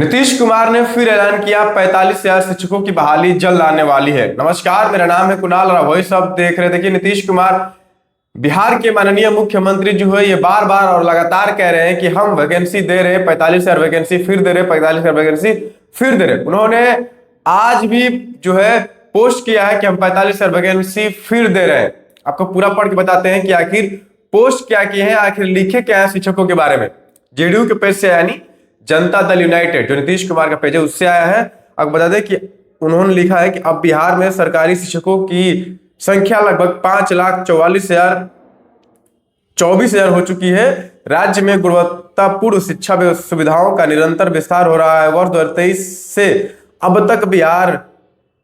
नीतीश कुमार ने फिर ऐलान किया 45,000 शिक्षकों की बहाली जल्द आने वाली है। नमस्कार, मेरा नाम है कुणाल और वही सब देख रहे। देखिए, नीतीश कुमार बिहार के माननीय मुख्यमंत्री जो है ये बार बार और लगातार कह रहे हैं कि हम वैकेंसी दे रहे, 45,000 वैकेंसी फिर दे रहे, 45,000 वैकेंसी फिर दे रहे। उन्होंने आज भी जो है पोस्ट किया है कि हम 45,000 वैकेंसी फिर दे रहे हैं। आपको पूरा पढ़ के बताते हैं कि आखिर पोस्ट क्या किए हैं, आखिर लिखे क्या है शिक्षकों के बारे में। जेडीयू के पेज से यानी जनता दल यूनाइटेड जो नीतीश कुमार का पेज है उससे आया है। अब बता दें कि उन्होंने लिखा है कि अब बिहार में सरकारी शिक्षकों की संख्या लगभग 5,44,024 हो चुकी है। राज्य में गुणवत्तापूर्ण शिक्षा सुविधाओं का निरंतर विस्तार हो रहा है। वर्ष 2023 से अब तक बिहार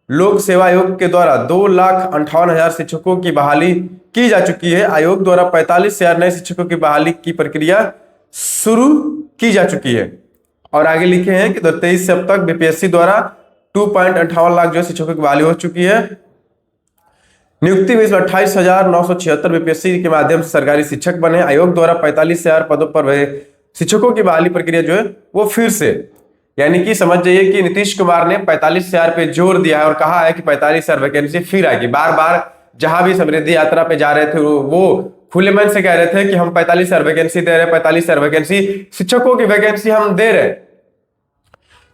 लोक सेवा आयोग के द्वारा 2,58,000 शिक्षकों की बहाली की जा चुकी है। आयोग द्वारा 45,000 नए शिक्षकों की बहाली की प्रक्रिया शुरू की जा चुकी है। और आगे लिखे हैं कि 2023 से अब तक बीपीएससी द्वारा 2.58 लाख जो शिक्षकों की बहाली हो चुकी है। नियुक्ति में 28,976 बीपीएससी के माध्यम से सरकारी शिक्षक बने। आयोग द्वारा 45,000 पदों पर शिक्षकों की बहाली प्रक्रिया जो है वो फिर से, यानी कि समझ जाइए कि नीतीश कुमार ने 45,000 पे जोर दिया है और कहा है कि 45,000 वैकेंसी फिर आएगी। बार बार जहां भी समृद्धि यात्रा पे जा रहे थे वो खुले मन से कह रहे थे कि हम 45,000 वैकेंसी दे रहे, 45,000 वैकेंसी शिक्षकों की वैकेंसी हम दे रहे।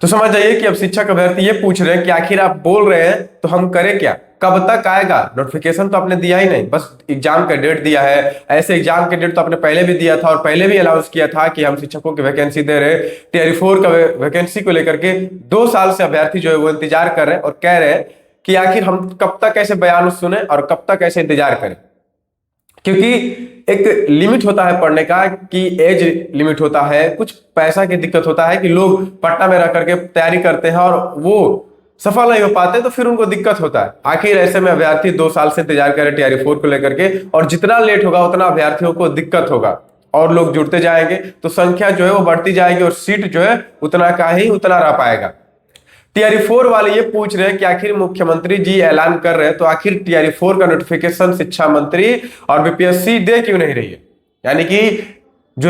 तो समझ जाइए कि अब शिक्षक अभ्यर्थी ये पूछ रहे हैं कि आखिर आप बोल रहे हैं तो हम करें क्या, कब तक आएगा? नोटिफिकेशन तो आपने दिया ही नहीं, बस एग्जाम का डेट दिया है। ऐसे एग्जाम के डेट तो आपने पहले भी दिया था और पहले भी अनाउंस किया था कि हम शिक्षकों की वैकेंसी दे रहे। टीआरई 4 का वैकेंसी को लेकर के 2 साल से अभ्यर्थी जो है वो इंतजार कर रहे हैं और कह रहे हैं कि आखिर हम कब तक ऐसे बयान सुने और कब तक ऐसे इंतजार करें। क्योंकि एक लिमिट होता है पढ़ने का, कि एज लिमिट होता है, कुछ पैसा की दिक्कत होता है कि लोग पटना में रह करके तैयारी करते हैं और वो सफल नहीं हो पाते तो फिर उनको दिक्कत होता है। आखिर ऐसे में अभ्यर्थी 2 साल से इंतजार करें टीआरई 4 को लेकर के, और जितना लेट होगा उतना अभ्यर्थियों को दिक्कत होगा और लोग जुड़ते जाएंगे तो संख्या जो है वो बढ़ती जाएगी और सीट जो है उतना का ही उतना रह पाएगा। टीआरई 4 वाले ये पूछ रहे हैं कि आखिर मुख्यमंत्री जी ऐलान कर रहे हैं तो आखिर टीआरई 4 का नोटिफिकेशन शिक्षा मंत्री और बीपीएससी दे क्यों नहीं रही है। यानी कि जो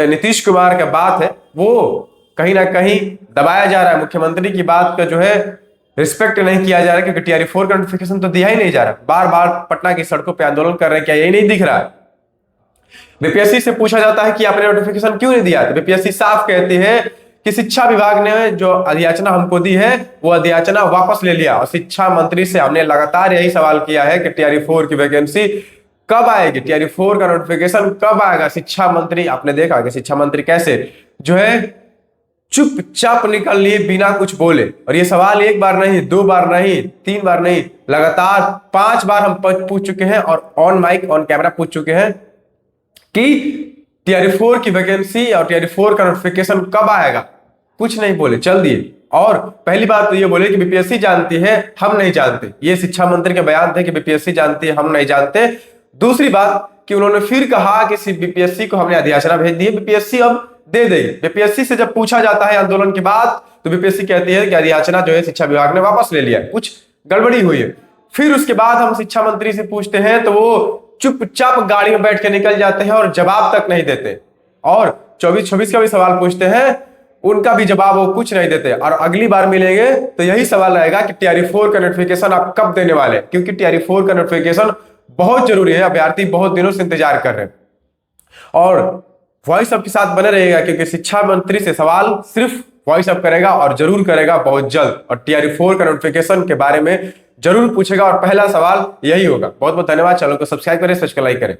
नीतीश कुमार का बात है वो कहीं ना कहीं दबाया जा रहा है। मुख्यमंत्री की बात का जो है रिस्पेक्ट नहीं किया जा रहा है, क्योंकि टीआरई 4 का नोटिफिकेशन तो दिया ही नहीं जा रहा। बार बार पटना की सड़कों पर आंदोलन कर रहे हैं, क्या यही नहीं दिख रहा है? बीपीएससी से पूछा जाता है कि आपने नोटिफिकेशन क्यों नहीं दिया, तो बीपीएससी साफ कहती है कि शिक्षा विभाग ने जो अधियाचना हमको दी है वो अधियाचना वापस ले लिया। और शिक्षा मंत्री से हमने लगातार यही सवाल किया है कि टीआरई 4 की वैकेंसी कब आएगी, टीआरई 4 का नोटिफिकेशन कब आएगा। शिक्षा मंत्री, आपने देखा कि शिक्षा मंत्री कैसे जो है चुपचाप निकल लिए बिना कुछ बोले। और ये सवाल 1 बार नहीं, 2 बार नहीं, 3 बार नहीं, लगातार 5 बार हम पूछ चुके हैं और ऑन माइक ऑन कैमरा पूछ चुके हैं कि टीआरई 4 की वैकेंसी और टीआरई 4 का नोटिफिकेशन कब आएगा। कुछ नहीं बोले, चल दिए। और पहली बात तो ये बोले कि बीपीएससी जानती है, हम नहीं जानते। ये शिक्षा मंत्री के बयान थे कि बीपीएससी जानती है, हम नहीं जानते। दूसरी बात कि उन्होंने फिर कहा कि बीपीएससी को हमने अधियाचना भेज दी है, बीपीएससी अब दे देगी। बीपीएससी से जब पूछा जाता है आंदोलन के बाद तो बीपीएससी कहती है कि अधियाचना जो है शिक्षा विभाग ने वापस ले लिया, कुछ गड़बड़ी हुई है। फिर उसके बाद हम शिक्षा मंत्री से पूछते हैं तो वो चुपचाप गाड़ी में बैठ के निकल जाते हैं और जवाब तक नहीं देते। और 24-26 का भी सवाल पूछते हैं, उनका भी जवाब वो कुछ नहीं देते। और अगली बार मिलेंगे तो यही सवाल रहेगा कि टीआरई 4 का नोटिफिकेशन आप कब देने वाले, क्योंकि टीआरई 4 का नोटिफिकेशन बहुत जरूरी है। अभ्यर्थी बहुत दिनों से इंतजार कर रहे हैं और वॉइस अप के साथ बने रहेगा, क्योंकि शिक्षा मंत्री से सवाल सिर्फ वॉइस अप करेगा और जरूर करेगा बहुत जल्द। और टीआरई 4 का नोटिफिकेशन के बारे में जरूर पूछेगा और पहला सवाल यही होगा। बहुत बहुत धन्यवाद। चैनल को सब्सक्राइब करें, सब्सक्राइब करें।